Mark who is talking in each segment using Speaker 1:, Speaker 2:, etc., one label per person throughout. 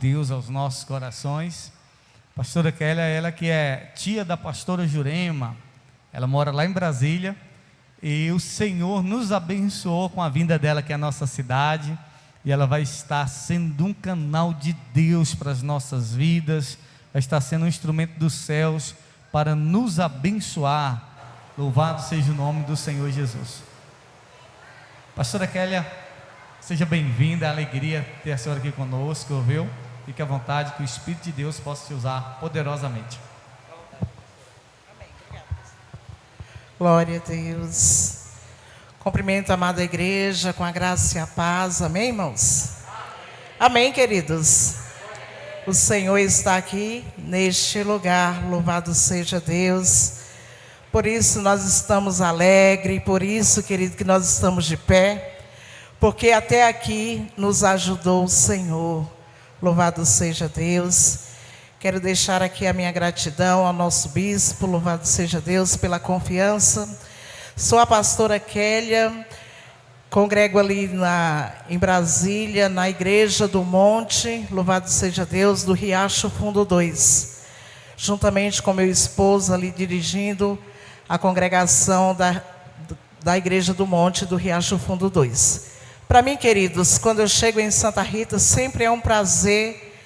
Speaker 1: Deus aos nossos corações. Pastora Kélia, ela que é tia da pastora Jurema, ela mora lá em Brasília, e o Senhor nos abençoou com a vinda dela aqui à nossa cidade, e ela vai estar sendo um canal de Deus para as nossas vidas, vai estar sendo um instrumento dos céus para nos abençoar. Louvado seja o nome do Senhor Jesus. Pastora Kélia, seja bem-vinda, é uma alegria ter a senhora aqui conosco, viu? Fique à vontade, que o Espírito de Deus possa te usar poderosamente.
Speaker 2: Amém. Obrigada. Glória a Deus. Cumprimento a amada igreja com a graça e a paz. Amém, irmãos? Amém, queridos. O Senhor está aqui neste lugar. Louvado seja Deus. Por isso nós estamos alegres, por isso, querido, que nós estamos de pé, porque até aqui nos ajudou o Senhor. Louvado seja Deus. Quero deixar aqui a minha gratidão ao nosso bispo, louvado seja Deus pela confiança. Sou a pastora Kélia, congrego ali em Brasília, na Igreja do Monte, louvado seja Deus, do Riacho Fundo 2. Juntamente com meu esposo ali dirigindo a congregação da Igreja do Monte do Riacho Fundo 2. Para mim, queridos, quando eu chego em Santa Rita, sempre é um prazer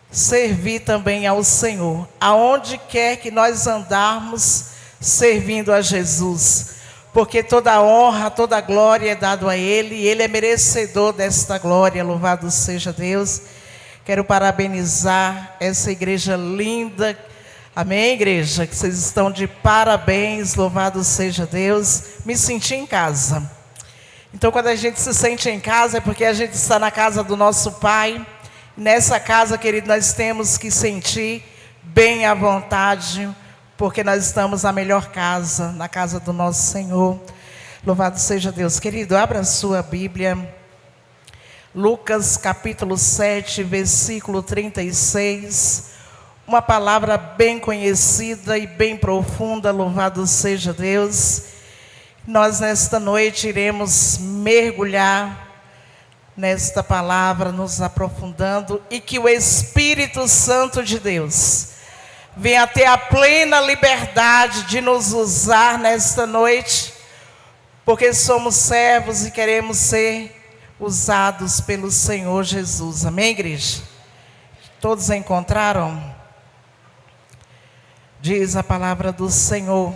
Speaker 2: servir também ao Senhor. Aonde quer que nós andarmos servindo a Jesus. Porque toda a honra, toda a glória é dado a Ele, e Ele é merecedor desta glória, louvado seja Deus. Quero parabenizar essa igreja linda. Amém, igreja? Que vocês estão de parabéns, louvado seja Deus. Me senti em casa. Então, quando a gente se sente em casa, é porque a gente está na casa do nosso Pai. Nessa casa, querido, nós temos que sentir bem à vontade, porque nós estamos na melhor casa, na casa do nosso Senhor. Louvado seja Deus. Querido, abra a sua Bíblia. Lucas capítulo 7, versículo 36. Uma palavra bem conhecida e bem profunda, louvado seja Deus. Nós nesta noite iremos mergulhar nesta palavra, nos aprofundando, e que o Espírito Santo de Deus venha ter a plena liberdade de nos usar nesta noite, porque somos servos e queremos ser usados pelo Senhor Jesus. Amém, igreja? Todos encontraram? Diz a palavra do Senhor,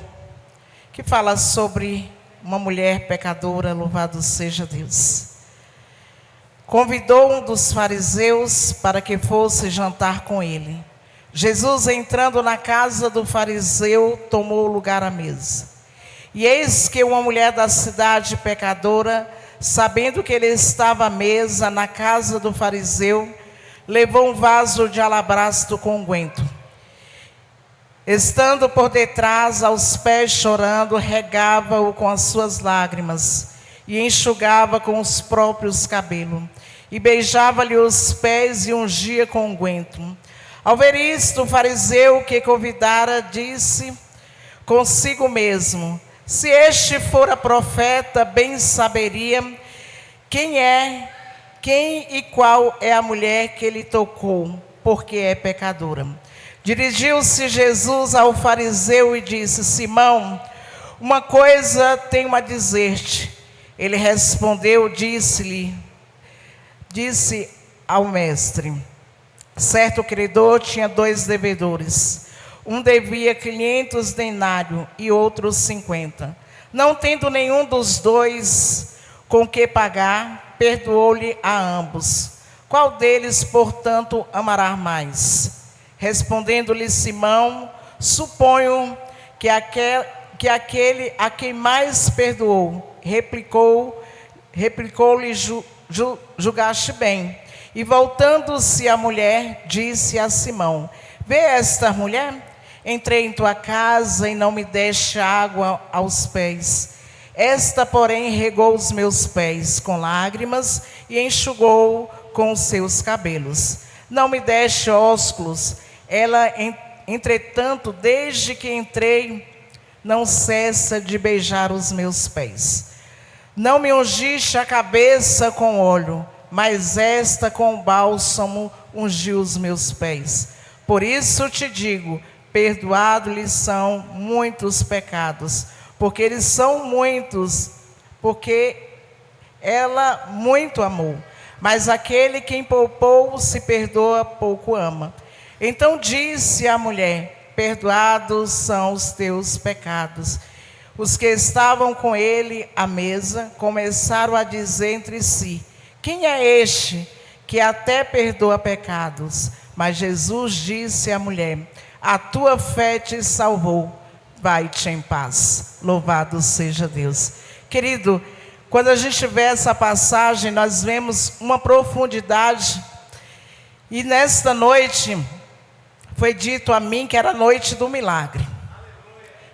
Speaker 2: que fala sobre uma mulher pecadora, louvado seja Deus. Convidou um dos fariseus para que fosse jantar com ele. Jesus, entrando na casa do fariseu, tomou lugar à mesa. E eis que uma mulher da cidade pecadora, sabendo que ele estava à mesa na casa do fariseu, levou um vaso de alabastro com unguento. Estando por detrás, aos pés chorando, regava-o com as suas lágrimas e enxugava com os próprios cabelos. E beijava-lhe os pés e ungia com unguento. Ao ver isto, o fariseu que convidara disse consigo mesmo: se este fora profeta, bem saberia quem e qual é a mulher que ele tocou, porque é pecadora. Dirigiu-se Jesus ao fariseu e disse: Simão, uma coisa tenho a dizer-te. Ele respondeu, disse ao mestre: certo credor tinha 2 devedores. Um devia 500 denários e outro 50. Não tendo nenhum dos 2 com que pagar, perdoou-lhe a ambos. Qual deles, portanto, amará mais? Respondendo-lhe Simão: suponho que aquele a quem mais perdoou. Replicou-lhe: julgaste bem. E voltando-se a mulher, disse a Simão: vê esta mulher? Entrei em tua casa e não me deste água aos pés. Esta, porém, regou os meus pés com lágrimas e enxugou com os seus cabelos. Não me deste ósculos. Ela, entretanto, desde que entrei, não cessa de beijar os meus pés. Não me ungiste a cabeça com óleo, mas esta com bálsamo ungiu os meus pés. Por isso te digo, perdoados-lhes são muitos pecados, porque eles são muitos, porque ela muito amou. Mas aquele quem poupou se perdoa, pouco ama. Então disse a mulher: perdoados são os teus pecados. Os que estavam com ele à mesa começaram a dizer entre si: quem é este que até perdoa pecados? Mas Jesus disse à mulher: a tua fé te salvou, vai-te em paz. Louvado seja Deus. Querido, quando a gente vê essa passagem, nós vemos uma profundidade. E nesta noite, foi dito a mim que era a noite do milagre.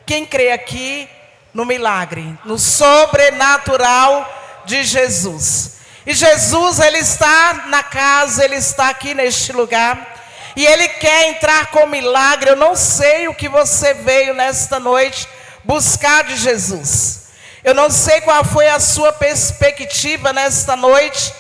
Speaker 2: Quem crê aqui no milagre, no sobrenatural de Jesus? E Jesus, Ele está na casa, Ele está aqui neste lugar. E Ele quer entrar com milagre. Eu não sei o que você veio nesta noite buscar de Jesus. Eu não sei qual foi a sua perspectiva nesta noite,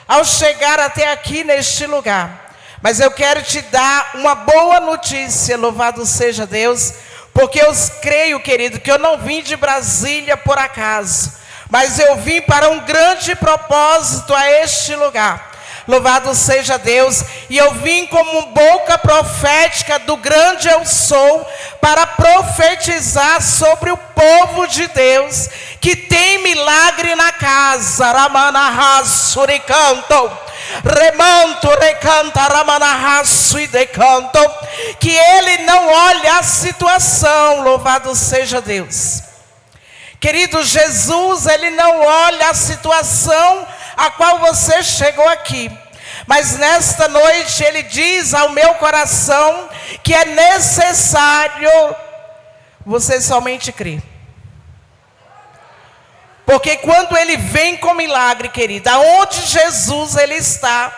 Speaker 2: ao chegar até aqui neste lugar. Mas eu quero te dar uma boa notícia, louvado seja Deus, porque eu creio, querido, que eu não vim de Brasília por acaso, mas eu vim para um grande propósito a este lugar. Louvado seja Deus. E eu vim como boca profética do grande eu sou, para profetizar sobre o povo de Deus, que tem milagre na casa. Ramanahasu recanto, remanto recanta, ramanahasu e decanto. Que ele não olha a situação, louvado seja Deus. Querido, Jesus, Ele não olha a situação a qual você chegou aqui. Mas nesta noite Ele diz ao meu coração que é necessário você somente crer. Porque quando Ele vem com milagre, querida, aonde Jesus Ele está,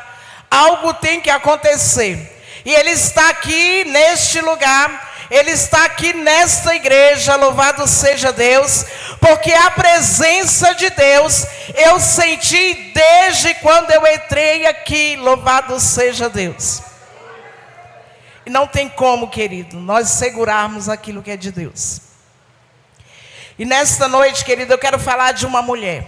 Speaker 2: algo tem que acontecer. E Ele está aqui neste lugar. Ele está aqui nesta igreja, louvado seja Deus, porque a presença de Deus eu senti desde quando eu entrei aqui, louvado seja Deus. E não tem como, querido, nós segurarmos aquilo que é de Deus. E nesta noite, querido, eu quero falar de uma mulher,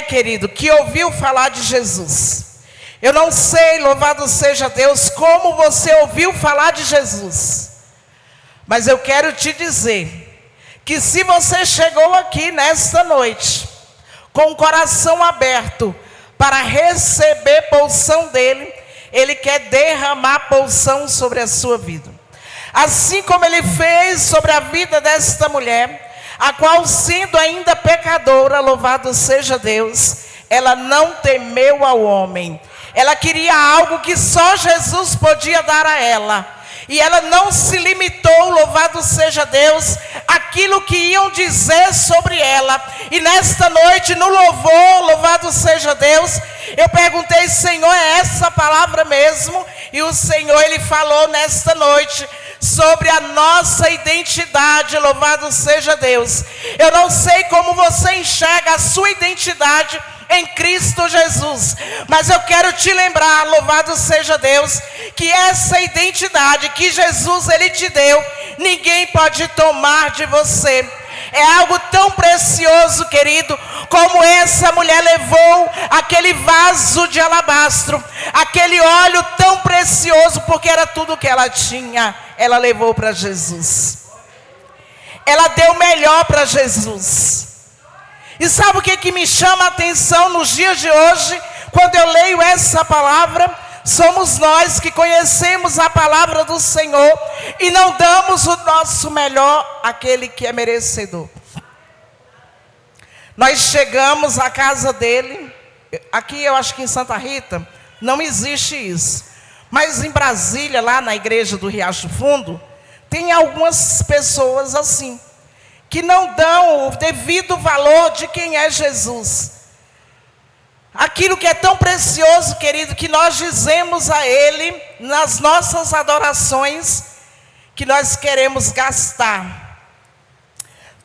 Speaker 2: querido, que ouviu falar de Jesus. Eu não sei, louvado seja Deus, como você ouviu falar de Jesus. Mas eu quero te dizer que se você chegou aqui nesta noite com o coração aberto para receber porção dele, Ele quer derramar porção sobre a sua vida. Assim como Ele fez sobre a vida desta mulher, a qual, sendo ainda pecadora, louvado seja Deus, ela não temeu ao homem. Ela queria algo que só Jesus podia dar a ela. E ela não se limitou, louvado seja Deus, aquilo que iam dizer sobre ela. E nesta noite, no louvor, louvado seja Deus, eu perguntei: Senhor, é essa palavra mesmo? E o Senhor, Ele falou nesta noite sobre a nossa identidade, louvado seja Deus. Eu não sei como você enxerga a sua identidade em Cristo Jesus, mas eu quero te lembrar, louvado seja Deus, que essa identidade que Jesus Ele te deu, ninguém pode tomar de você. É algo tão precioso, querido, como essa mulher levou aquele vaso de alabastro, aquele óleo tão precioso, porque era tudo que ela tinha, ela levou para Jesus. Ela deu o melhor para Jesus. E sabe o que me chama a atenção nos dias de hoje, quando eu leio essa palavra? Somos nós que conhecemos a palavra do Senhor e não damos o nosso melhor àquele que é merecedor. Nós chegamos à casa dele, aqui eu acho que em Santa Rita não existe isso, mas em Brasília, lá na igreja do Riacho Fundo, tem algumas pessoas assim, que não dão o devido valor de quem é Jesus. Aquilo que é tão precioso, querido, que nós dizemos a Ele nas nossas adorações, que nós queremos gastar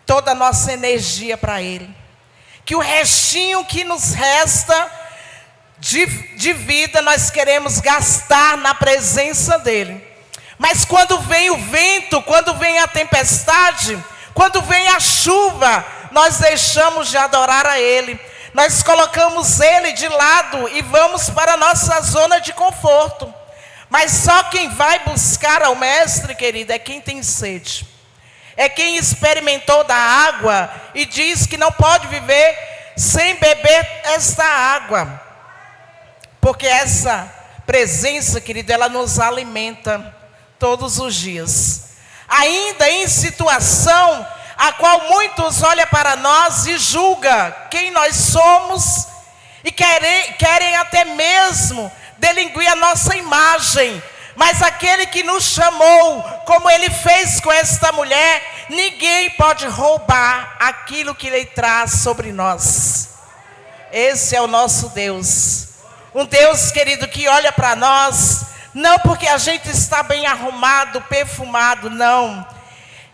Speaker 2: toda a nossa energia para Ele. Que o restinho que nos resta, de vida nós queremos gastar na presença dele. Mas quando vem o vento, quando vem a tempestade, quando vem a chuva, nós deixamos de adorar a ele. Nós colocamos ele de lado e vamos para a nossa zona de conforto. Mas só quem vai buscar ao mestre, querido, é quem tem sede. É quem experimentou da água e diz que não pode viver sem beber esta água. Porque essa presença, querido, ela nos alimenta todos os dias. Ainda em situação a qual muitos olham para nós e julgam quem nós somos e querem até mesmo delinquir a nossa imagem. Mas aquele que nos chamou, como ele fez com esta mulher, ninguém pode roubar aquilo que ele traz sobre nós. Esse é o nosso Deus. Um Deus, querido, que olha para nós, não porque a gente está bem arrumado, perfumado, não.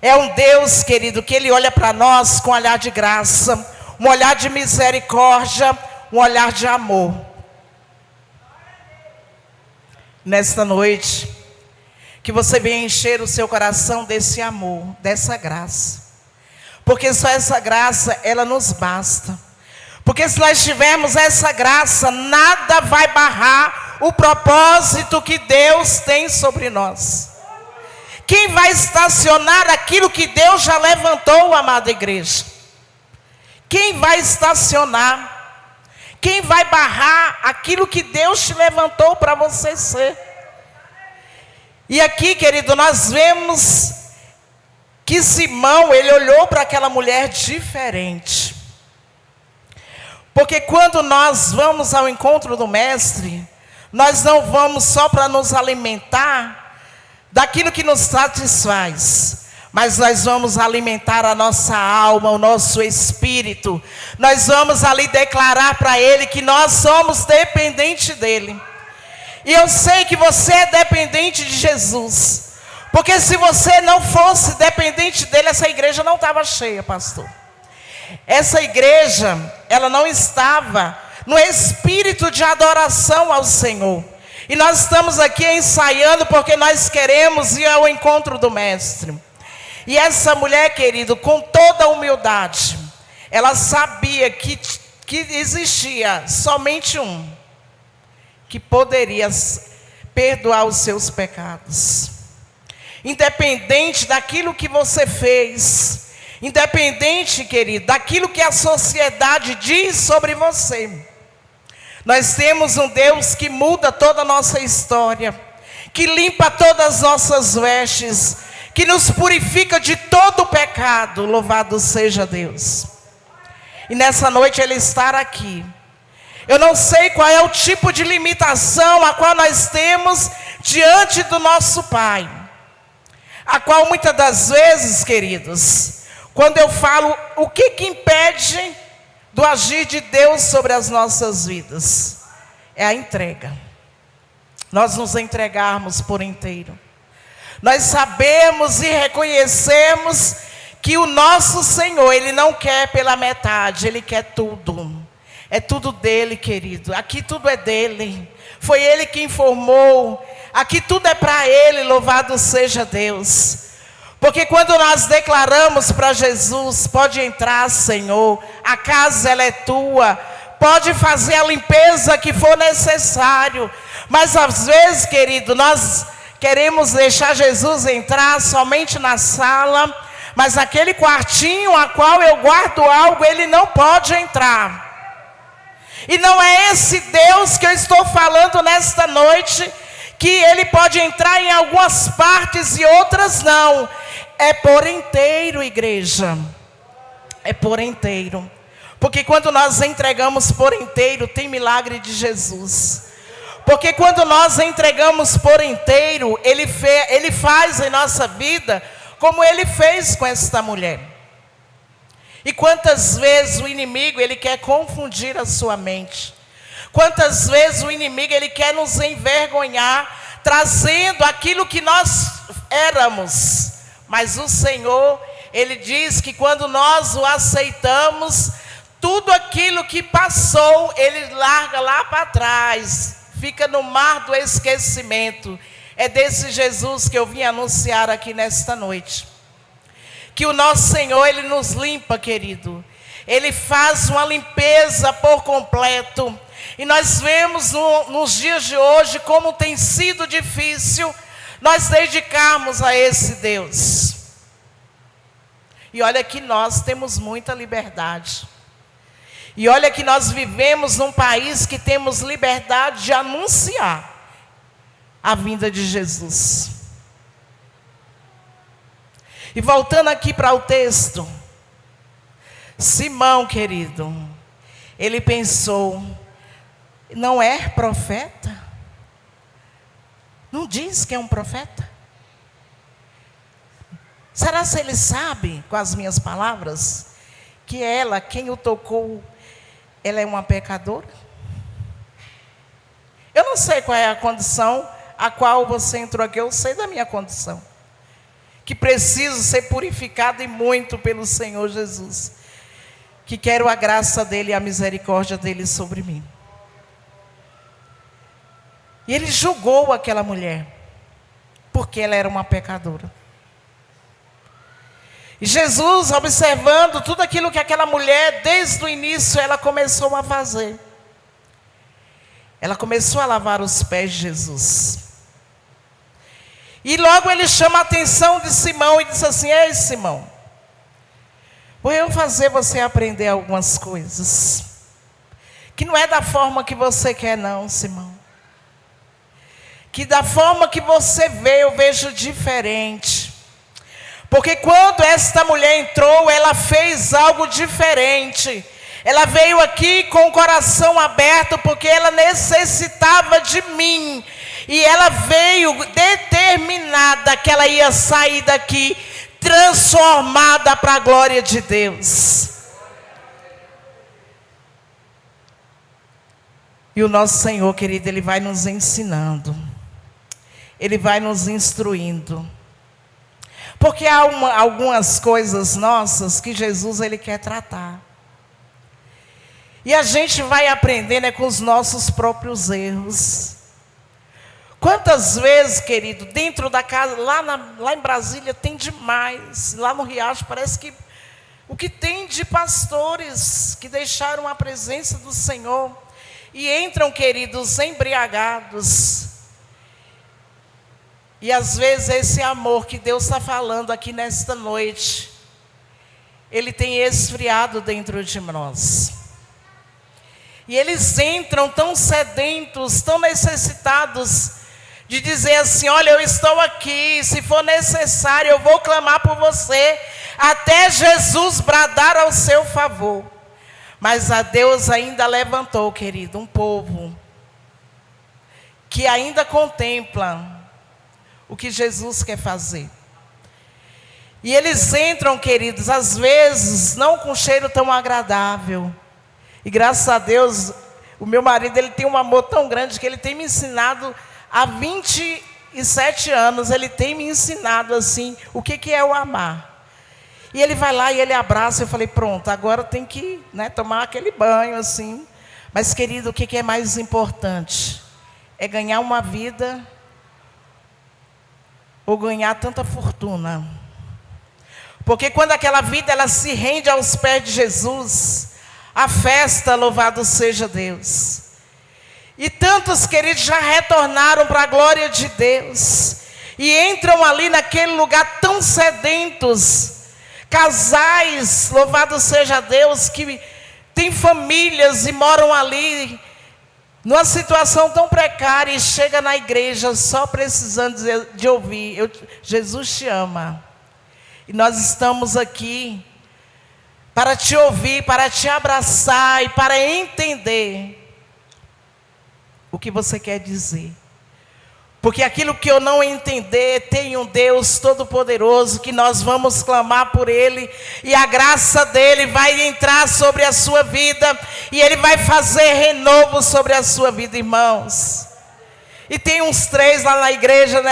Speaker 2: É um Deus, querido, que ele olha para nós com um olhar de graça, um olhar de misericórdia, um olhar de amor. Nesta noite, que você venha encher o seu coração desse amor, dessa graça. Porque só essa graça, ela nos basta. Porque se nós tivermos essa graça, nada vai barrar o propósito que Deus tem sobre nós. Quem vai estacionar aquilo que Deus já levantou, amada igreja? Quem vai estacionar? Quem vai barrar aquilo que Deus te levantou para você ser? E aqui, querido, nós vemos que Simão, ele olhou para aquela mulher diferente. Porque quando nós vamos ao encontro do mestre, nós não vamos só para nos alimentar daquilo que nos satisfaz, mas nós vamos alimentar a nossa alma, o nosso espírito. Nós vamos ali declarar para ele que nós somos dependentes dele. E eu sei que você é dependente de Jesus. Porque se você não fosse dependente dele, essa igreja não estava cheia, pastor. Essa igreja, ela não estava no espírito de adoração ao Senhor. E nós estamos aqui ensaiando porque nós queremos ir ao encontro do mestre. E essa mulher, querido, com toda a humildade, ela sabia que existia somente um que poderia perdoar os seus pecados. Independente daquilo que você fez, independente, querido, daquilo que a sociedade diz sobre você, nós temos um Deus que muda toda a nossa história, que limpa todas as nossas vestes, que nos purifica de todo o pecado. Louvado seja Deus. E nessa noite ele está aqui. Eu não sei qual é o tipo de limitação a qual nós temos diante do nosso Pai. A qual muitas das vezes, queridos, quando eu falo o que impede do agir de Deus sobre as nossas vidas, é a entrega. Nós nos entregarmos por inteiro. Nós sabemos e reconhecemos que o nosso Senhor, Ele não quer pela metade, Ele quer tudo. É tudo dele, querido. Aqui tudo é dele. Foi Ele que informou. Aqui tudo é para Ele, louvado seja Deus. Porque quando nós declaramos para Jesus, pode entrar, Senhor, a casa ela é tua, pode fazer a limpeza que for necessário. Mas às vezes, querido, nós queremos deixar Jesus entrar somente na sala, mas aquele quartinho a qual eu guardo algo, ele não pode entrar. E não é esse Deus que eu estou falando nesta noite, que ele pode entrar em algumas partes e outras não. É por inteiro, igreja. É por inteiro. Porque quando nós entregamos por inteiro, tem milagre de Jesus. Porque quando nós entregamos por inteiro, Ele faz em nossa vida como Ele fez com esta mulher. E quantas vezes o inimigo, ele quer confundir a sua mente. Quantas vezes o inimigo, ele quer nos envergonhar, trazendo aquilo que nós éramos. Mas o Senhor, Ele diz que quando nós o aceitamos, tudo aquilo que passou, ele larga lá para trás, fica no mar do esquecimento. É desse Jesus que eu vim anunciar aqui nesta noite. Que o nosso Senhor, Ele nos limpa, querido. Ele faz uma limpeza por completo. E nós vemos nos dias de hoje como tem sido difícil nós dedicarmos a esse Deus. E olha que nós temos muita liberdade. E olha que nós vivemos num país que temos liberdade de anunciar a vinda de Jesus. E voltando aqui para o texto, Simão, querido, ele pensou, não é profeta? Não diz que é um profeta? Será se ele sabe, com as minhas palavras, que ela, quem o tocou, ela é uma pecadora? Eu não sei qual é a condição a qual você entrou aqui, eu sei da minha condição. Que preciso ser purificado e muito pelo Senhor Jesus. Que quero a graça dEle e a misericórdia dEle sobre mim. E ele julgou aquela mulher, porque ela era uma pecadora. E Jesus, observando tudo aquilo que aquela mulher, desde o início, ela começou a fazer. Ela começou a lavar os pés de Jesus. E logo ele chama a atenção de Simão e diz assim, ei Simão, vou eu fazer você aprender algumas coisas. Que não é da forma que você quer não, Simão. Que da forma que você vê, eu vejo diferente. Porque quando esta mulher entrou, ela fez algo diferente. Ela veio aqui com o coração aberto, porque ela necessitava de mim. E ela veio determinada que ela ia sair daqui transformada para a glória de Deus. E o nosso Senhor, querido, Ele vai nos ensinando. Ele vai nos instruindo. Porque há algumas coisas nossas que Jesus, Ele quer tratar. E a gente vai aprendendo com os nossos próprios erros. Quantas vezes, querido, dentro da casa, lá em Brasília tem demais. Lá no Riacho parece que o que tem de pastores que deixaram a presença do Senhor e entram, queridos, embriagados. E às vezes esse amor que Deus está falando aqui nesta noite, ele tem esfriado dentro de nós. E eles entram tão sedentos, tão necessitados de dizer assim, olha, eu estou aqui, se for necessário eu vou clamar por você, até Jesus bradar ao seu favor. Mas a Deus ainda levantou, querido, um povo que ainda contempla o que Jesus quer fazer. E eles entram, queridos, às vezes não com cheiro tão agradável. E graças a Deus, o meu marido, ele tem um amor tão grande que ele tem me ensinado há 27 anos, ele tem me ensinado assim, o que é o amar. E ele vai lá e ele abraça, eu falei, pronto, agora tem que, tomar aquele banho assim. Mas querido, o que é mais importante? É ganhar uma vida ou ganhar tanta fortuna. Porque quando aquela vida ela se rende aos pés de Jesus, a festa, louvado seja Deus. E tantos, queridos, já retornaram para a glória de Deus. E entram ali naquele lugar tão sedentos. Casais, louvado seja Deus, que têm famílias e moram ali numa situação tão precária e chega na igreja só precisando de ouvir, Jesus te ama. E nós estamos aqui para te ouvir, para te abraçar e para entender o que você quer dizer. Porque aquilo que eu não entender, tem um Deus Todo-Poderoso que nós vamos clamar por Ele. E a graça dEle vai entrar sobre a sua vida. E Ele vai fazer renovo sobre a sua vida, irmãos. E tem uns 3 lá na igreja,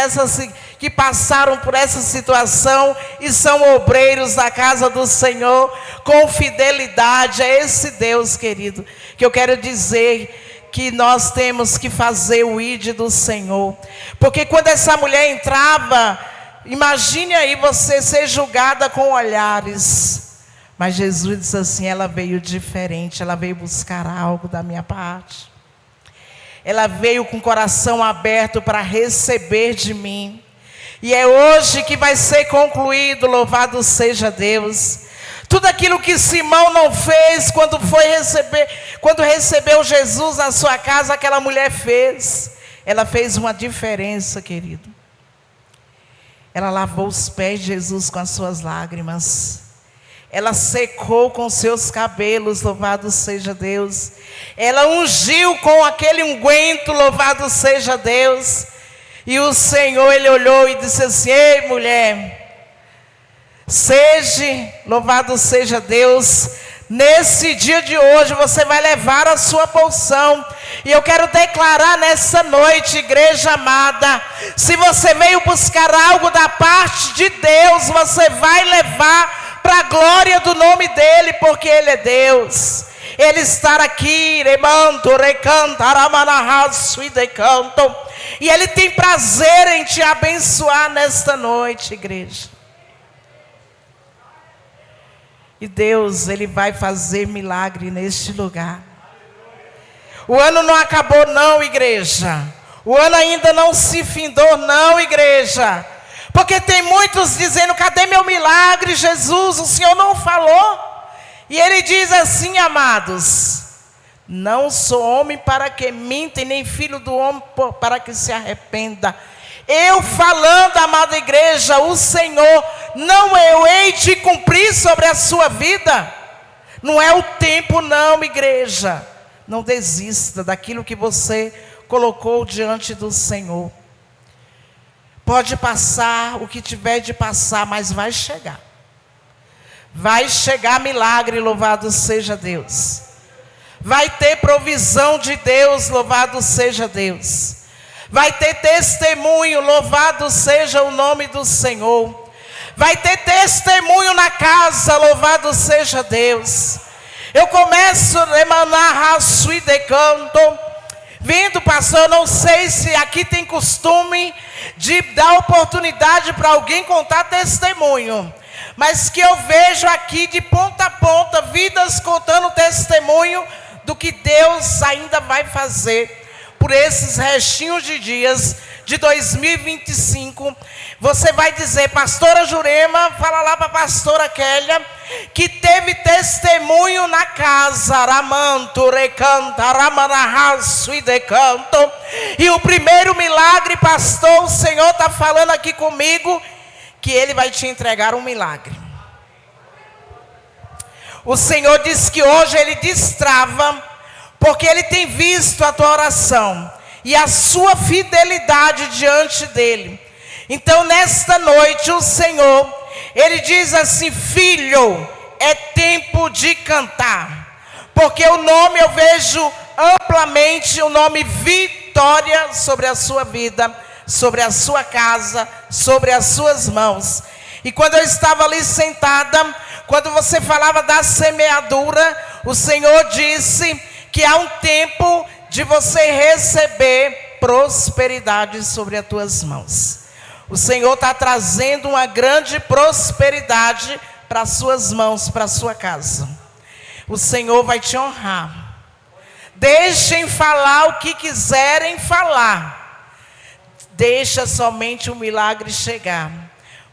Speaker 2: que passaram por essa situação e são obreiros da casa do Senhor com fidelidade. É esse Deus, querido, que eu quero dizer que nós temos que fazer o ID do Senhor. Porque quando essa mulher entrava, imagine aí você ser julgada com olhares. Mas Jesus disse assim, ela veio diferente, ela veio buscar algo da minha parte. Ela veio com o coração aberto para receber de mim. E é hoje que vai ser concluído, louvado seja Deus. Tudo aquilo que Simão não fez quando recebeu Jesus na sua casa, aquela mulher fez. Ela fez uma diferença, querido. Ela lavou os pés de Jesus com as suas lágrimas. Ela secou com seus cabelos, louvado seja Deus. Ela ungiu com aquele unguento, louvado seja Deus. E o Senhor, Ele olhou e disse assim, ei mulher, louvado seja Deus, nesse dia de hoje você vai levar a sua porção. E eu quero declarar nessa noite, igreja amada, se você veio buscar algo da parte de Deus, você vai levar para a glória do nome dEle, porque Ele é Deus. Ele está aqui, e Ele tem prazer em te abençoar nesta noite, igreja. E Deus, Ele vai fazer milagre neste lugar. O ano não acabou não, igreja. O ano ainda não se findou não, igreja. Porque tem muitos dizendo, cadê meu milagre, Jesus? O Senhor não falou. E Ele diz assim, amados, não sou homem para que minta, e nem filho do homem para que se arrependa. Eu falando, amada igreja, o Senhor, não eu hei de cumprir sobre a sua vida. Não é o tempo não, igreja. Não desista daquilo que você colocou diante do Senhor. Pode passar o que tiver de passar, mas vai chegar. Vai chegar milagre, louvado seja Deus. Vai ter provisão de Deus, louvado seja Deus. Vai ter testemunho, louvado seja o nome do Senhor. Vai ter testemunho na casa, louvado seja Deus. Eu começo a emanar raço e decanto. Vindo, pastor, eu não sei se aqui tem costume de dar oportunidade para alguém contar testemunho. Mas que eu vejo aqui de ponta a ponta, vidas contando testemunho do que Deus ainda vai fazer por esses restinhos de dias de 2025. Você vai dizer, pastora Jurema, fala lá para a pastora Kélia, que teve testemunho na casa, Aramanto, Recanta, Aramanarraço e Decanto. E o primeiro milagre, pastor, o Senhor está falando aqui comigo, que Ele vai te entregar um milagre. O Senhor diz que hoje Ele destrava, porque Ele tem visto a tua oração e a sua fidelidade diante dEle. Então nesta noite o Senhor, Ele diz assim, filho, é tempo de cantar. Porque o nome eu vejo amplamente, o nome vitória sobre a sua vida, sobre a sua casa, sobre as suas mãos. E quando eu estava ali sentada, quando você falava da semeadura, o Senhor disse que há um tempo de você receber prosperidade sobre as tuas mãos. O Senhor está trazendo uma grande prosperidade para as suas mãos, para a sua casa. O Senhor vai te honrar. Deixem falar o que quiserem falar. Deixa somente o milagre chegar.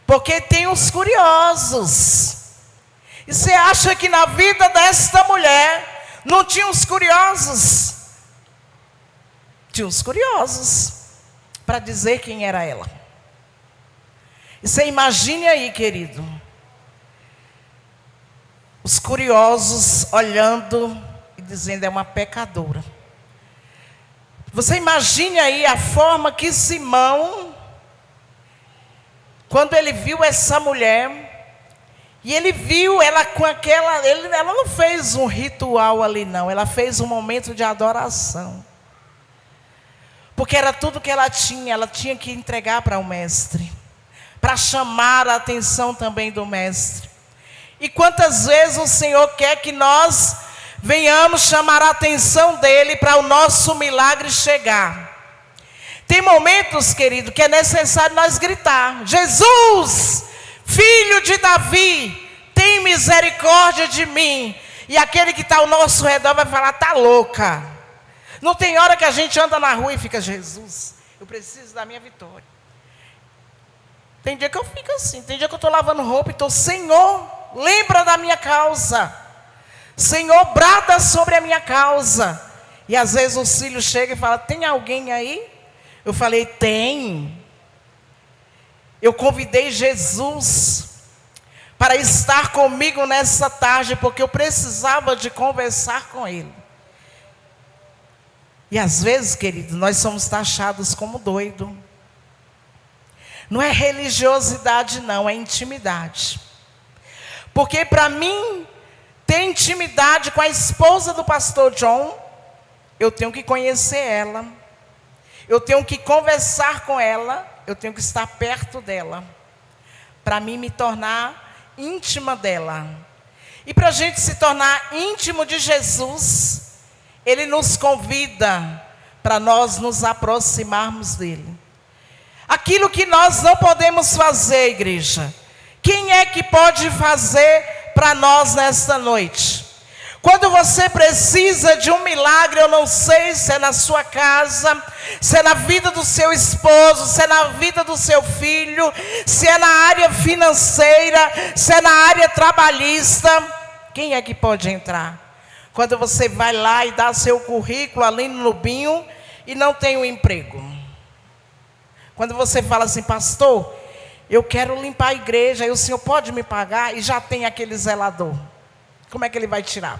Speaker 2: Porque tem os curiosos. E você acha que na vida desta mulher não tinha os curiosos? Tinha os curiosos para dizer quem era ela. E você imagine aí, querido, os curiosos olhando e dizendo, é uma pecadora. Você imagine aí a forma que Simão, quando ele viu essa mulher, e ele viu ela com aquela, ela não fez um ritual ali não, ela fez um momento de adoração. Porque era tudo que ela tinha que entregar para o mestre. para chamar a atenção também do Mestre. E quantas vezes o Senhor quer que nós venhamos chamar a atenção dEle para o nosso milagre chegar. Tem momentos, querido, que é necessário nós gritar: Jesus, Filho de Davi, tem misericórdia de mim. E aquele que está ao nosso redor vai falar: está louca. Não tem hora que a gente anda na rua e fica: Jesus, eu preciso da minha vitória. Tem dia que eu fico assim, tem dia que eu estou lavando roupa e estou: Senhor, lembra da minha causa. Senhor, brada sobre a minha causa. E às vezes os filhos chegam e falam: tem alguém aí? Eu falei: tem. Eu convidei Jesus para estar comigo nessa tarde, porque eu precisava de conversar com Ele. E às vezes, querido, nós somos taxados como doido. Não é religiosidade não, é intimidade. Porque para mim, ter intimidade com a esposa do pastor John, eu tenho que conhecer ela. Eu tenho que conversar com ela, eu tenho que estar perto dela. Para mim me tornar íntima dela. E para a gente se tornar íntimo de Jesus, Ele nos convida para nós nos aproximarmos dEle. Aquilo que nós não podemos fazer, igreja, quem é que pode fazer para nós nesta noite? Quando você precisa de um milagre, eu não sei se é na sua casa, se é na vida do seu esposo, se é na vida do seu filho, se é na área financeira, se é na área trabalhista, quem é que pode entrar? Quando você vai lá e dá seu currículo ali no Nubinho e não tem um emprego. Quando você fala assim: pastor, eu quero limpar a igreja, e o senhor pode me pagar? E já tem aquele zelador. Como é que ele vai tirar?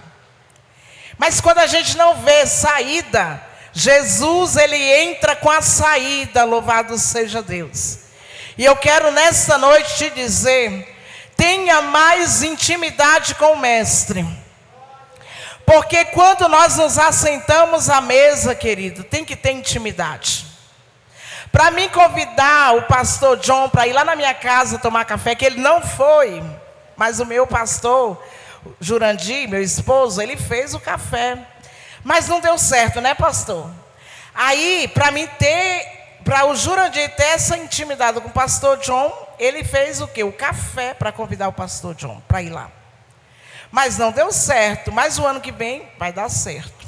Speaker 2: Mas quando a gente não vê saída, Jesus, Ele entra com a saída, louvado seja Deus. E eu quero nesta noite te dizer: tenha mais intimidade com o Mestre. Porque quando nós nos assentamos à mesa, querido, tem que ter intimidade. Para mim convidar o pastor John para ir lá na minha casa tomar café, que ele não foi, mas o meu pastor Jurandir, meu esposo, ele fez o café. Mas não deu certo, né, pastor? Aí, para o Jurandir ter essa intimidade com o pastor John, ele fez o quê? O café para convidar o pastor John para ir lá. Mas não deu certo, mas o ano que vem vai dar certo.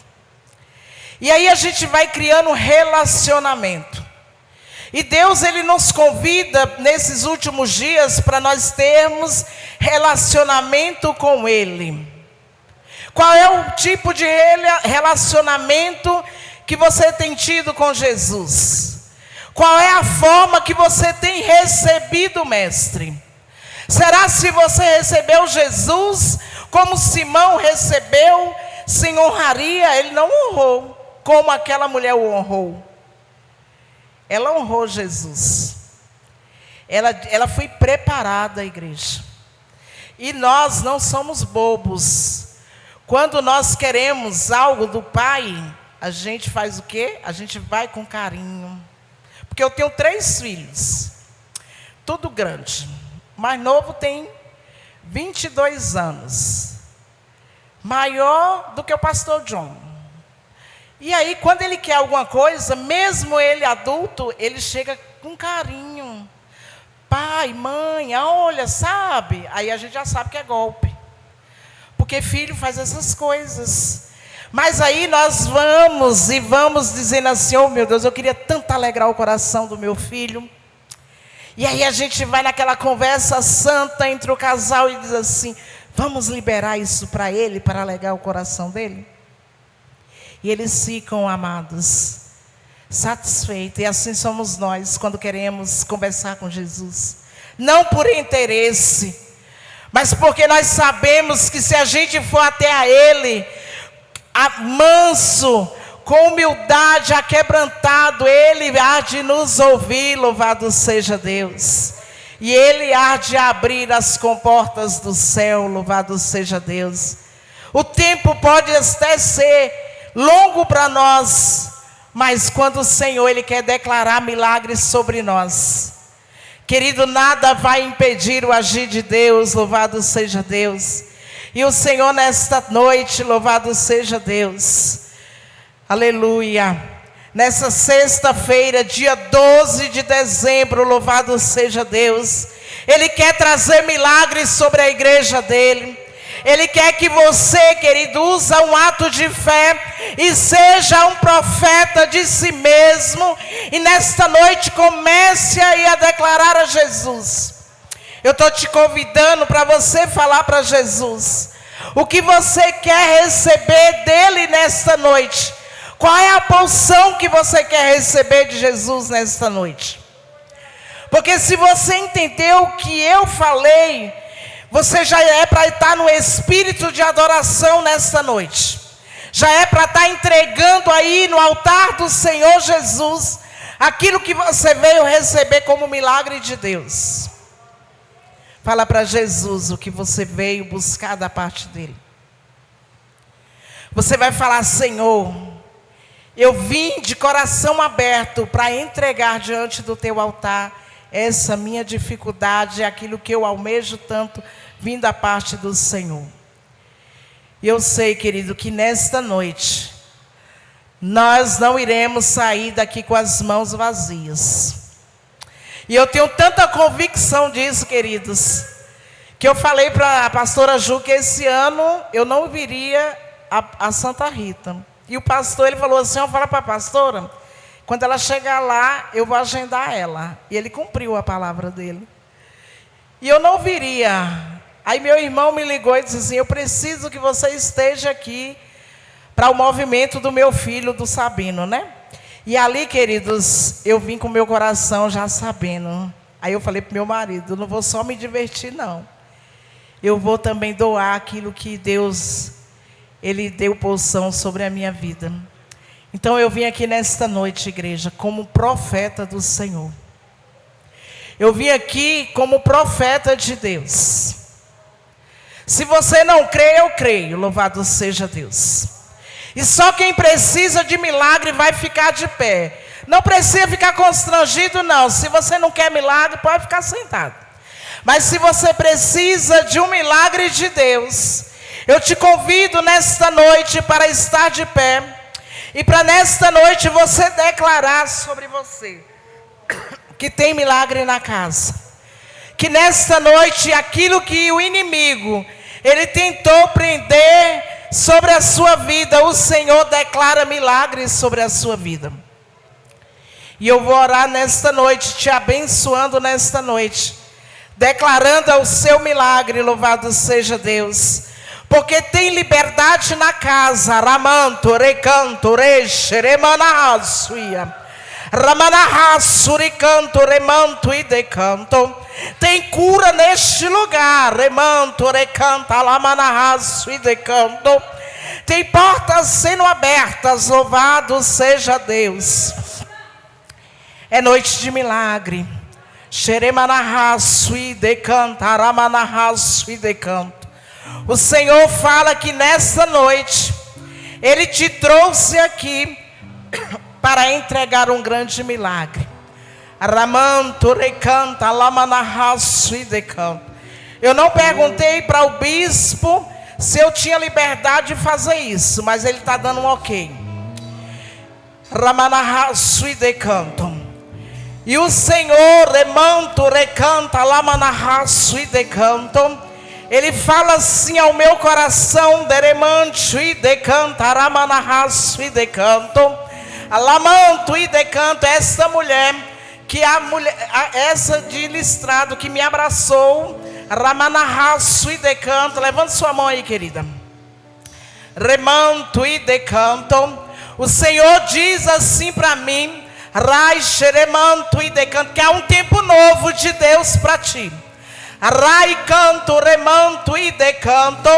Speaker 2: E aí a gente vai criando relacionamento. E Deus, Ele nos convida nesses últimos dias para nós termos relacionamento com Ele. Qual é o tipo de relacionamento que você tem tido com Jesus? Qual é a forma que você tem recebido o Mestre? Será se você recebeu Jesus como Simão recebeu, sem honraria? Ele não honrou como aquela mulher o honrou. Ela honrou Jesus. Ela foi preparada, a igreja. E nós não somos bobos. Quando nós queremos algo do Pai, a gente faz o quê? A gente vai com carinho. Porque eu tenho 3 filhos. Tudo grande. O mais novo tem 22 anos. Maior do que o pastor John. E aí, quando ele quer alguma coisa, mesmo ele adulto, ele chega com carinho. Pai, mãe, olha, sabe? Aí a gente já sabe que é golpe. Porque filho faz essas coisas. Mas aí nós vamos dizendo assim: oh meu Deus, eu queria tanto alegrar o coração do meu filho. E aí a gente vai naquela conversa santa entre o casal e diz assim: vamos liberar isso para ele, para alegrar o coração dele. E eles ficam, amados, satisfeitos. E assim somos nós quando queremos conversar com Jesus. Não por interesse, mas porque nós sabemos que se a gente for até a Ele, manso, com humildade, aquebrantado, Ele há de nos ouvir, louvado seja Deus. E Ele há de abrir as comportas do céu, louvado seja Deus. O tempo pode até ser longo para nós, mas quando o Senhor Ele quer declarar milagres sobre nós, Querido, nada vai impedir o agir de Deus, louvado seja Deus. E o Senhor nesta noite, louvado seja Deus. Aleluia. Nessa sexta-feira, dia 12 de dezembro, louvado seja Deus. Ele quer trazer milagres sobre a igreja dele. Ele quer que você, querido, use um ato de fé e seja um profeta de si mesmo. E nesta noite comece aí a declarar a Jesus. Eu estou te convidando para você falar para Jesus o que você quer receber dele nesta noite. Qual é a porção que você quer receber de Jesus nesta noite? Porque se você entendeu o que eu falei, você já é para estar no espírito de adoração nesta noite. Já é para estar entregando aí no altar do Senhor Jesus aquilo que você veio receber como milagre de Deus. Fala para Jesus o que você veio buscar da parte dele. Você vai falar: Senhor, eu vim de coração aberto para entregar diante do teu altar essa minha dificuldade, aquilo que eu almejo tanto, vindo da parte do Senhor. E eu sei, querido, que nesta noite nós não iremos sair daqui com as mãos vazias. E eu tenho tanta convicção disso, queridos, que eu falei para a pastora Ju que esse ano eu não viria a Santa Rita. E o pastor, ele falou assim: fala para a pastora, quando ela chegar lá, eu vou agendar ela. E ele cumpriu a palavra dele. E eu não viria. Aí meu irmão me ligou e disse assim: eu preciso que você esteja aqui para o movimento do meu filho, do Sabino, né? E ali, queridos, eu vim com o meu coração já sabendo. Aí eu falei para o meu marido: não vou só me divertir, não. Eu vou também doar aquilo que Deus, Ele deu porção sobre a minha vida. Então eu vim aqui nesta noite, igreja, como profeta do Senhor. Eu vim aqui como profeta de Deus. Se você não crê, eu creio, louvado seja Deus. E só quem precisa de milagre vai ficar de pé. Não precisa ficar constrangido, não. Se você não quer milagre, pode ficar sentado. Mas se você precisa de um milagre de Deus, eu te convido nesta noite para estar de pé. E para nesta noite você declarar sobre você que tem milagre na casa. Que nesta noite aquilo que o inimigo, ele tentou prender sobre a sua vida, o Senhor declara milagres sobre a sua vida. E eu vou orar nesta noite, te abençoando nesta noite, declarando o seu milagre, louvado seja Deus. Porque tem liberdade na casa. Ramanto, recanto, reche, remanahasuia. Ramanahasu, recanto, remanto e decanto. Tem cura neste lugar. Remanto, recanta, lamanahasu e decanto. Tem portas sendo abertas. Louvado seja Deus. É noite de milagre. Xeremanahasu e decanta, ramanahasu e decanto. O Senhor fala que nessa noite Ele te trouxe aqui para entregar um grande milagre. Ramanto, recanta, lamanahasu e decanto. Eu não perguntei para o bispo se eu tinha liberdade de fazer isso, mas ele está dando um ok. Ramanahasu e decanto. E o Senhor, remanto, recanta, lamanahasu e decanto. Ele fala assim ao meu coração: deremanto e decanta, ramanahasu e decanto. Alamanto e decanto. Essa mulher, essa de listrado que me abraçou, ramanahasu e decanto. Levante sua mão aí, querida. Remanto e decanto. O Senhor diz assim para mim: remanto e decanto, que há um tempo novo de Deus para ti. Rai, canto, remanto e decanto.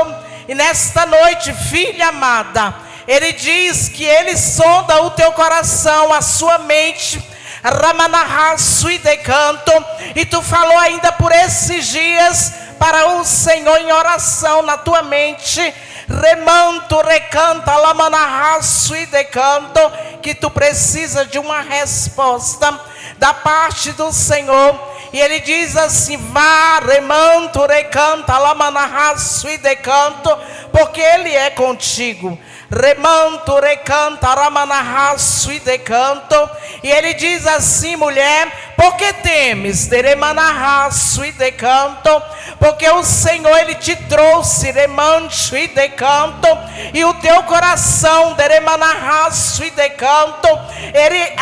Speaker 2: E nesta noite, filha amada, Ele diz que Ele sonda o teu coração, a sua mente. Ramanahasu e decanto. E tu falou ainda por esses dias para o Senhor em oração na tua mente. remanto, recanta, lamanarraço e decanto, que tu precisa de uma resposta da parte do Senhor. E ele diz assim: vá, remanto, recanta, lamanarraço e decanto, porque ele é contigo. Remanto, recanta, ramanarraço e decanto. E ele diz assim: mulher, por que temes? Deremanarraço e decanto, porque o Senhor ele te trouxe, remanto e decanto, e o teu coração, deremanarraço e decanto, ele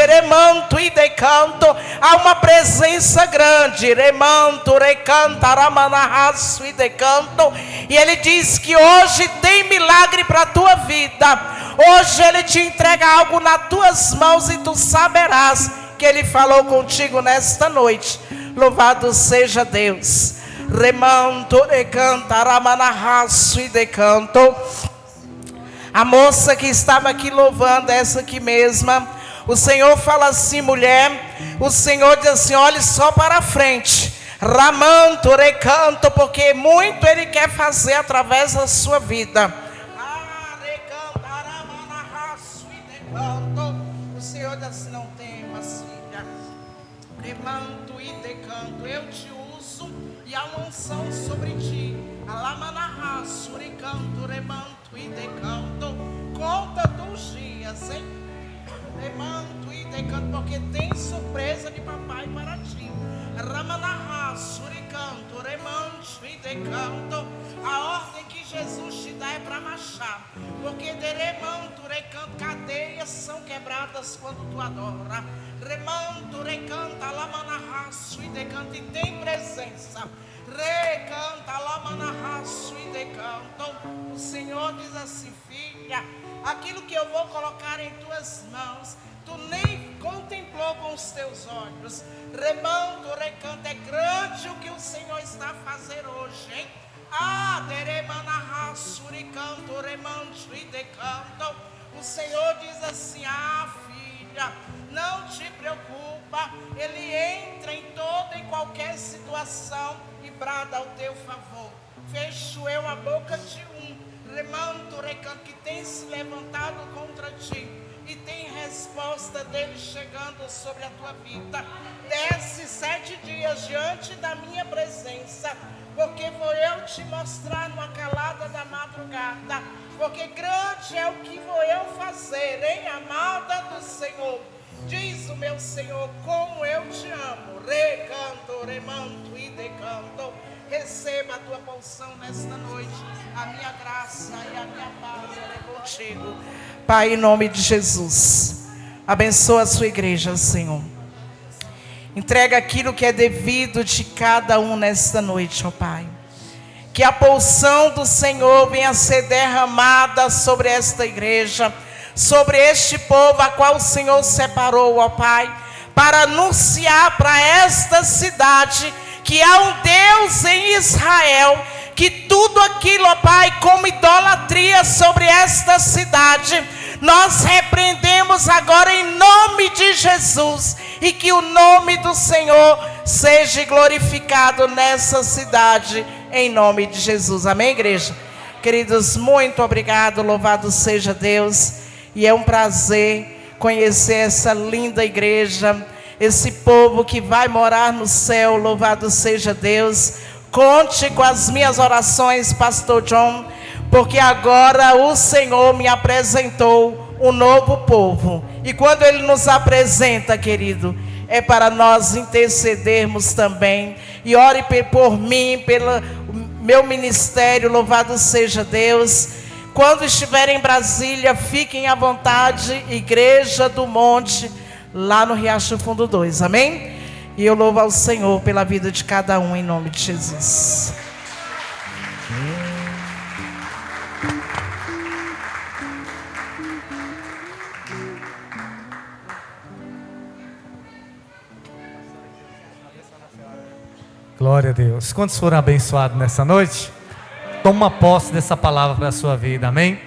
Speaker 2: remanto e decanto, há uma presença grande, remanto, recanta, ramanarraço e decanto. E ele diz que hoje tem milagre para a tua vida. Hoje ele te entrega algo nas tuas mãos e tu saberás que ele falou contigo nesta noite. Louvado seja Deus. Remanto, recanta, ramanarraço e decanto. A moça que estava aqui louvando, essa aqui mesma, o Senhor fala assim: mulher, o Senhor diz assim: olhe só para frente, ramanto, recanto, porque muito ele quer fazer através da sua vida. O Senhor diz assim: não temas, filha, remanto e decanto, eu te uso e há uma unção sobre ti. Alamanarraço, recanto, remanto e decanto, conta dos dias, hein? Remanto e decanto, porque tem surpresa de papai para ti. Ramanarraço, recanto, remanto e decanto, a ordem que Jesus te dá é para marchar, porque de remanto, recanto, cadeias são quebradas quando tu adora. Remanto, recanta, lamanarraço e decanto, e tem presença. Recanta, lamanarraço e decanto. O Senhor diz assim: filha, aquilo que eu vou colocar em tuas mãos, tu nem contemplou com os teus olhos. Remanto, recanto, é grande o que o Senhor está a fazer hoje, hein? Deremanarraço, recanto, remanto e decanto. O Senhor diz assim: filha, não te preocupa, ele entra em toda e qualquer situação e brada ao teu favor. Fecho eu a boca de remanto, recanto, que tem se levantado contra ti, e tem resposta dele chegando sobre a tua vida. Desce 7 dias diante da minha presença, porque vou eu te mostrar numa calada da madrugada, porque grande é o que vou eu fazer, hein, amada do Senhor. Diz o meu Senhor: como eu te amo. Recanto, remanto e decanto. Receba a tua porção nesta noite. A minha graça e a minha paz é contigo. Pai, em nome de Jesus, abençoa a sua igreja, Senhor. Entrega aquilo que é devido de cada um nesta noite, ó Pai. Que a porção do Senhor venha a ser derramada sobre esta igreja, sobre este povo a qual o Senhor separou, ó Pai, para anunciar para esta cidade que há um Deus em Israel, que tudo aquilo, ó Pai, como idolatria sobre esta cidade, nós repreendemos agora em nome de Jesus, e que o nome do Senhor seja glorificado nessa cidade, em nome de Jesus. Amém, igreja? Queridos, muito obrigado, louvado seja Deus, e é um prazer conhecer essa linda igreja, esse povo que vai morar no céu, louvado seja Deus. Conte com as minhas orações, pastor John, porque agora o Senhor me apresentou um novo povo, e quando Ele nos apresenta, querido, é para nós intercedermos também, e ore por mim, pelo meu ministério, louvado seja Deus. Quando estiver em Brasília, fiquem à vontade, Igreja do Monte, lá no Riacho Fundo 2, amém? E eu louvo ao Senhor pela vida de cada um, em nome de Jesus.
Speaker 1: Glória a Deus. Quantos foram abençoados nessa noite? Toma posse dessa palavra para a sua vida, amém?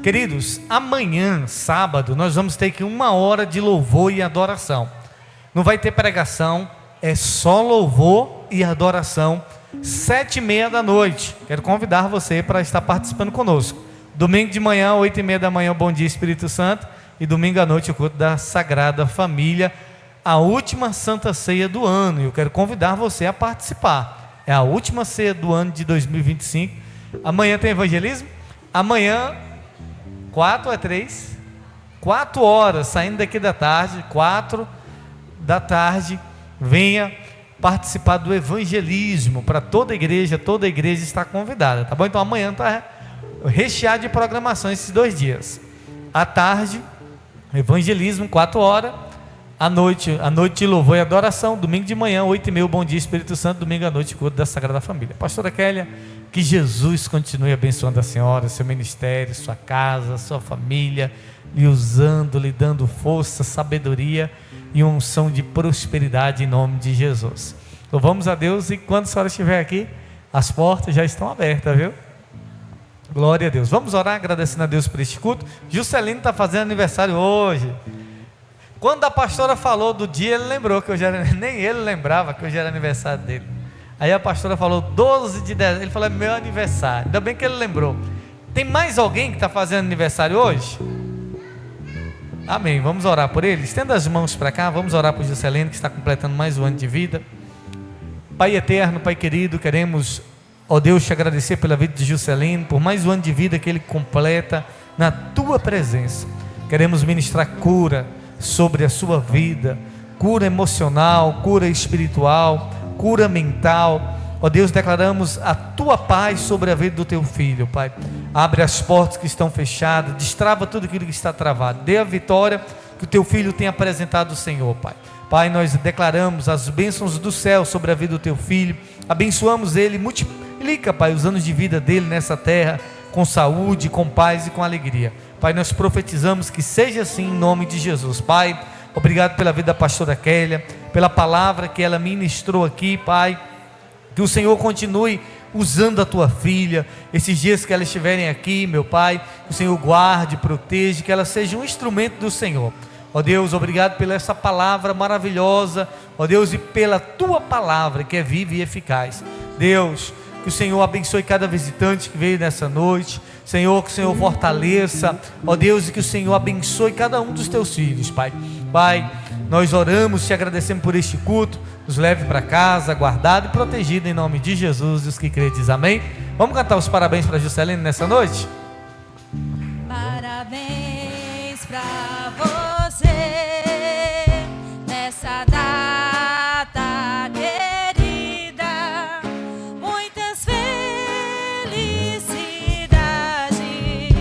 Speaker 1: Queridos, amanhã, sábado, nós vamos ter aqui 1 hora de louvor e adoração. Não vai ter pregação, é só louvor e adoração 7h30 da noite. Quero convidar você para estar participando conosco. Domingo de manhã, 8h30 da manhã, o Bom Dia Espírito Santo. E domingo à noite, o culto da Sagrada Família, a última Santa Ceia do ano. E eu quero convidar você a participar. É a última ceia do ano de 2025. Amanhã tem evangelismo. Amanhã, 4 horas, saindo daqui da tarde, 4 da tarde, venha participar do evangelismo para toda a igreja está convidada, tá bom? Então amanhã está recheado de programação esses 2 dias. À tarde, evangelismo, 4 horas. À noite de louvor e adoração. Domingo de manhã, 8h30, Bom Dia Espírito Santo. Domingo à noite, culto da Sagrada Família. Pastora Kélia, que Jesus continue abençoando a senhora, seu ministério, sua casa, sua família, lhe usando, lhe dando força, sabedoria e unção de prosperidade em nome de Jesus. Louvamos a Deus, e quando a senhora estiver aqui, as portas já estão abertas, viu? Glória a Deus. Vamos orar agradecendo a Deus por este culto. Juscelino está fazendo aniversário hoje. Quando a pastora falou do dia, ele lembrou que hoje era, nem ele lembrava que hoje era aniversário dele. Aí a pastora falou 12 de dezembro, ele falou: é meu aniversário. Ainda bem que ele lembrou. Tem mais alguém que está fazendo aniversário hoje? Amém, vamos orar por ele. Estenda as mãos para cá, vamos orar por Juscelino, que está completando mais um ano de vida. Pai eterno, Pai querido, queremos, ó Deus, te agradecer pela vida de Juscelino, por mais um ano de vida que ele completa na tua presença. Queremos ministrar cura sobre a sua vida, cura emocional, cura espiritual, cura mental. Ó Deus, declaramos a tua paz sobre a vida do teu filho, Pai. Abre as portas que estão fechadas, destrava tudo aquilo que está travado, dê a vitória que o teu filho tem apresentado ao Senhor, Pai. Pai, nós declaramos as bênçãos do céu sobre a vida do teu filho, abençoamos ele, multiplica, Pai, os anos de vida dele nessa terra, com saúde, com paz e com alegria. Pai, nós profetizamos que seja assim em nome de Jesus. Pai, obrigado pela vida da pastora Kélia, pela palavra que ela ministrou aqui, Pai. Que o Senhor continue usando a tua filha, esses dias que elas estiverem aqui, meu Pai, que o Senhor guarde, proteja, que ela seja um instrumento do Senhor. Ó Deus, obrigado pela essa palavra maravilhosa, ó Deus, e pela tua palavra que é viva e eficaz. Deus, que o Senhor abençoe cada visitante que veio nessa noite, Senhor, que o Senhor fortaleça, ó Deus, e que o Senhor abençoe cada um dos teus filhos, Pai. Pai, nós oramos, te agradecemos por este culto, nos leve para casa, guardado e protegido em nome de Jesus, e os que crêem diz amém. Vamos cantar os parabéns para Juscelino nessa noite?
Speaker 3: Parabéns para você nessa data querida, muitas felicidades,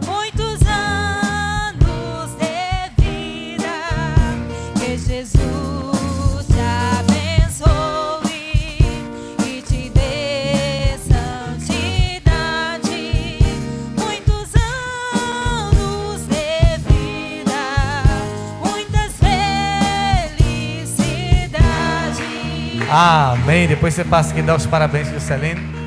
Speaker 3: muitos anos de vida, que Jesus te abençoe e te dê santidade, muitos anos de vida, muitas felicidades.
Speaker 1: Amém. Depois você passa aqui e dá os parabéns para o Juscelino.